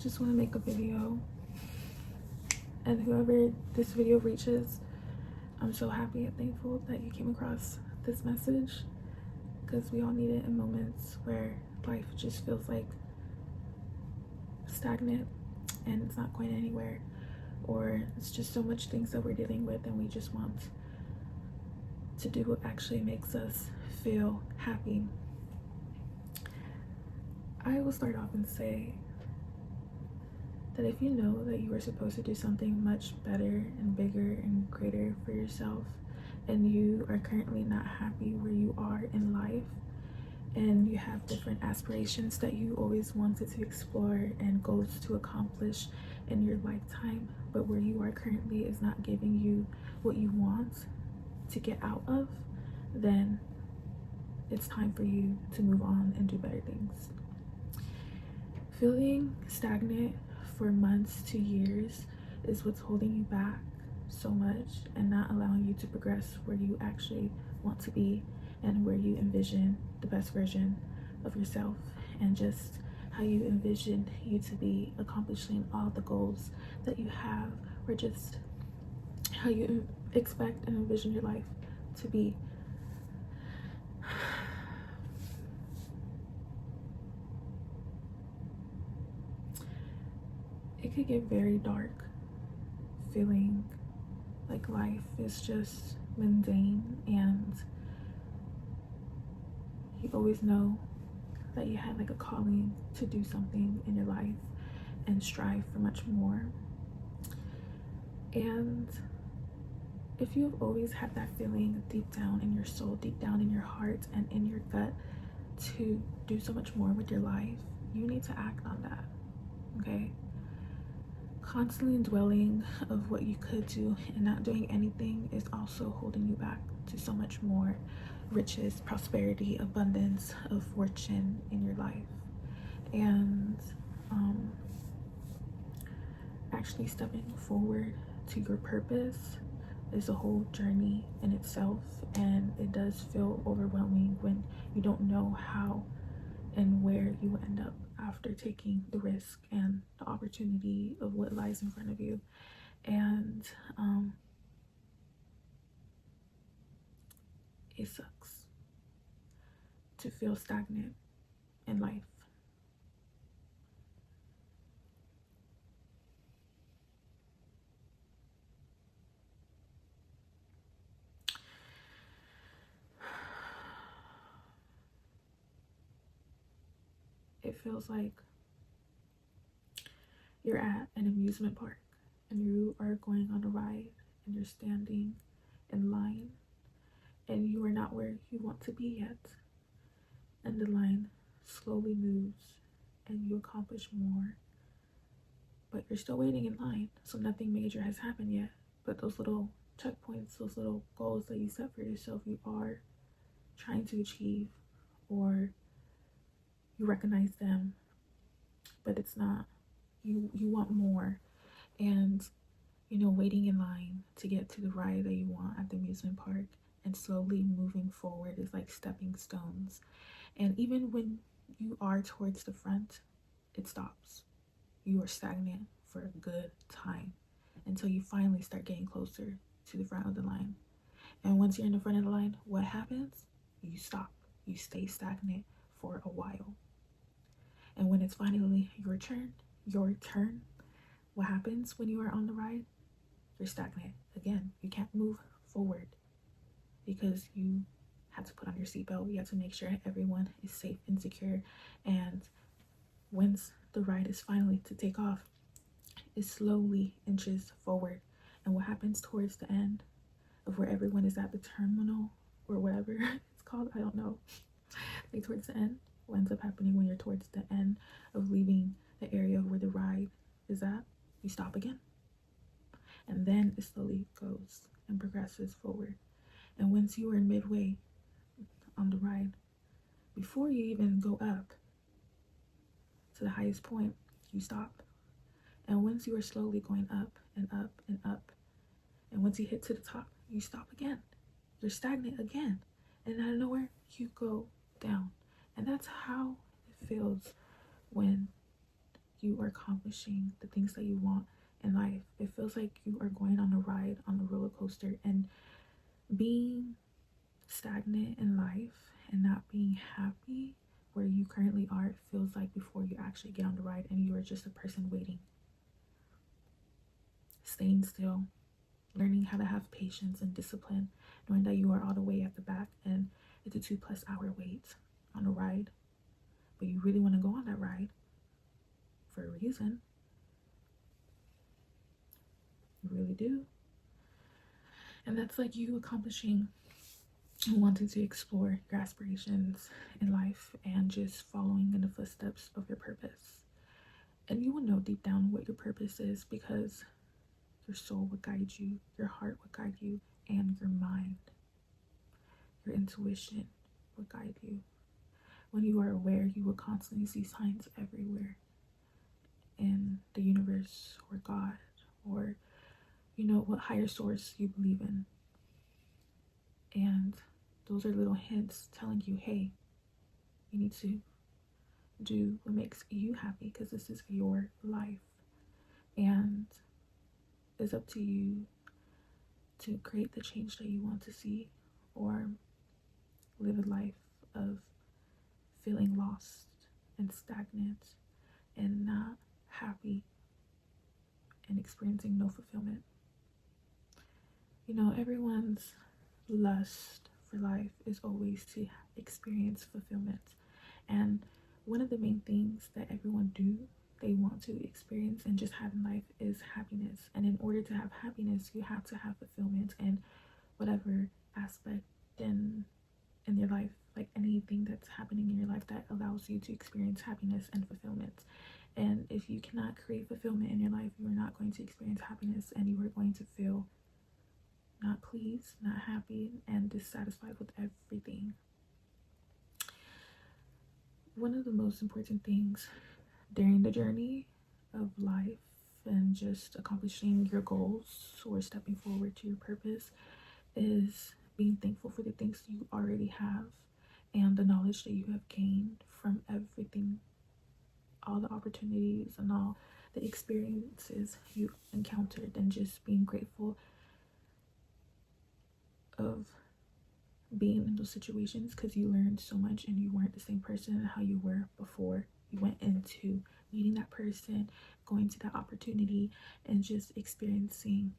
just want to make a video, and whoever this video reaches, I'm so happy and thankful that you came across this message, because we all need it in moments where life just feels like stagnant and it's not going anywhere, or it's just so much things that we're dealing with and we just want to do what actually makes us feel happy. I will start off and say that if you know that you are supposed to do something much better and bigger and greater for yourself, and you are currently not happy where you are in life, and you have different aspirations that you always wanted to explore and goals to accomplish in your lifetime, but where you are currently is not giving you what you want to get out of, then it's time for you to move on and do better things. Feeling stagnant for months to years is what's holding you back so much and not allowing you to progress where you actually want to be and where you envision the best version of yourself, and just how you envision you to be accomplishing all the goals that you have, or just how you expect and envision your life to be. It could get very dark, feeling like life is just mundane, and you always know that you had like a calling to do something in your life and strive for much more. And if you've always had that feeling deep down in your soul, deep down in your heart and in your gut to do so much more with your life, you need to act on that, okay? Constantly dwelling of what you could do and not doing anything is also holding you back to so much more riches, prosperity, abundance of fortune in your life. And actually stepping forward to your purpose is a whole journey in itself, and it does feel overwhelming when you don't know how and where you will end up after taking the risk and the opportunity of what lies in front of you. And it sucks to feel stagnant in life. It feels like you're at an amusement park and you are going on a ride and you're standing in line and you are not where you want to be yet, and the line slowly moves and you accomplish more, but you're still waiting in line, so nothing major has happened yet. But those little checkpoints, those little goals that you set for yourself, you are trying to achieve, or you recognize them, but it's not, you want more. And you know, waiting in line to get to the ride that you want at the amusement park and slowly moving forward is like stepping stones. And even when you are towards the front, it stops. You are stagnant for a good time until you finally start getting closer to the front of the line. And once you're in the front of the line, what happens? You stop. You stay stagnant for a while. And when it's finally your turn, what happens when you are on the ride? You're stagnant again. You can't move forward because you had to put on your seatbelt. You have to make sure everyone is safe and secure. And once the ride is finally to take off, it slowly inches forward. And what happens towards the end of where everyone is at the terminal or whatever it's called, I don't know, like towards the end, what ends up happening when you're towards the end of leaving the area where the ride is at, you stop again. And then it slowly goes and progresses forward. And once you are midway on the ride, before you even go up to the highest point, you stop. And once you are slowly going up and up and up, and once you hit to the top, you stop again. You're stagnant again. And out of nowhere, you go down. And that's how it feels when you are accomplishing the things that you want in life. It feels like you are going on a ride on a roller coaster, and being stagnant in life and not being happy where you currently are feels like before you actually get on the ride and you are just a person waiting, staying still, learning how to have patience and discipline, knowing that you are all the way at the back and it's a 2+ hour wait on a ride, but you really want to go on that ride for a reason. You really do. And that's like you accomplishing and wanting to explore your aspirations in life and just following in the footsteps of your purpose. And you will know deep down what your purpose is because your soul will guide you, your heart will guide you, and your mind, your intuition will guide you. When you are aware, you will constantly see signs everywhere in the universe or God or what higher source you believe in. And those are little hints telling you, hey, you need to do what makes you happy because this is your life. And it's up to you to create the change that you want to see or live a life of feeling lost and stagnant and not happy and experiencing no fulfillment. Everyone's lust for life is always to experience fulfillment. And one of the main things that everyone they want to experience and just have in life is happiness. And in order to have happiness, you have to have fulfillment in whatever aspect in your life, like anything that's happening in your life that allows you to experience happiness and fulfillment. And if you cannot create fulfillment in your life, you are not going to experience happiness, and you are going to feel not pleased, not happy, and dissatisfied with everything. One of the most important things during the journey of life and just accomplishing your goals or stepping forward to your purpose is being thankful for the things you already have and the knowledge that you have gained from everything, all the opportunities and all the experiences you encountered, and just being grateful of being in those situations because you learned so much and you weren't the same person how you were before you went into meeting that person, going to that opportunity, and just experiencing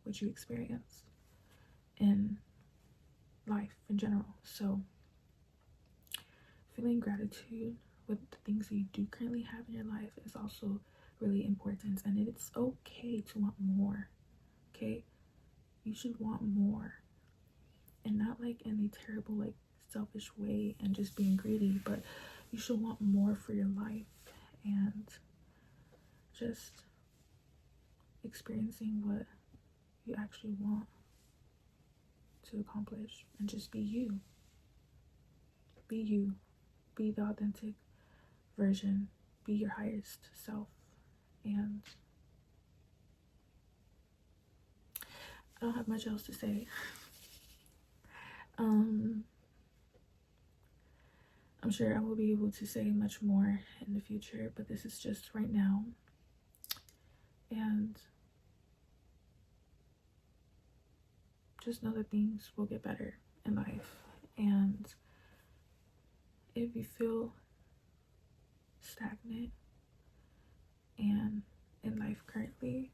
what you experienced in life in general. So feeling gratitude with the things that you do currently have in your life is also really important, and it's okay to want more. Okay, you should want more, and not like in a terrible like selfish way and just being greedy, but you should want more for your life and just experiencing what you actually want to accomplish, and just be you, be the authentic version, be your highest self. And I don't have much else to say. I'm sure I will be able to say much more in the future, but this is just right now. And just know that things will get better in life. And if you feel stagnant and in life currently,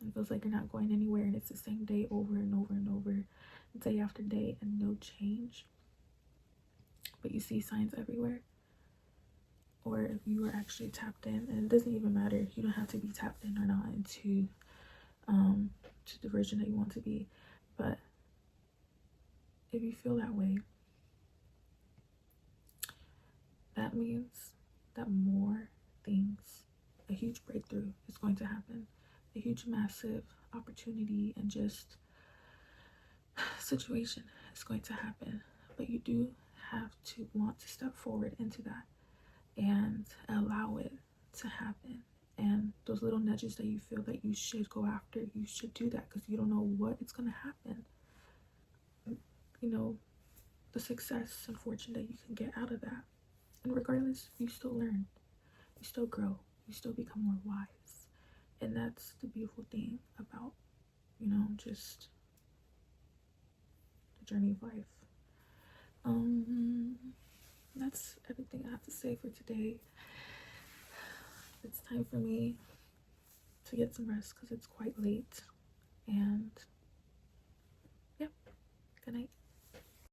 it feels like you're not going anywhere and it's the same day over and over and over, day after day, and no change, but you see signs everywhere, or if you are actually tapped in, and it doesn't even matter, you don't have to be tapped in or not into to the version that you want to be, but if you feel that way, that means that more things, a huge breakthrough is going to happen, a huge massive opportunity and just situation is going to happen. But you do have to want to step forward into that and allow it to happen. And those little nudges that you feel that you should go after, you should do that, because you don't know what it's going to happen. The success and fortune that you can get out of that. And regardless, you still learn. you still grow, you still become more wise. And that's the beautiful thing about, you know, just the journey of life. That's everything I have to say for today. It's time for me to get some rest because it's quite late. And yep, good night.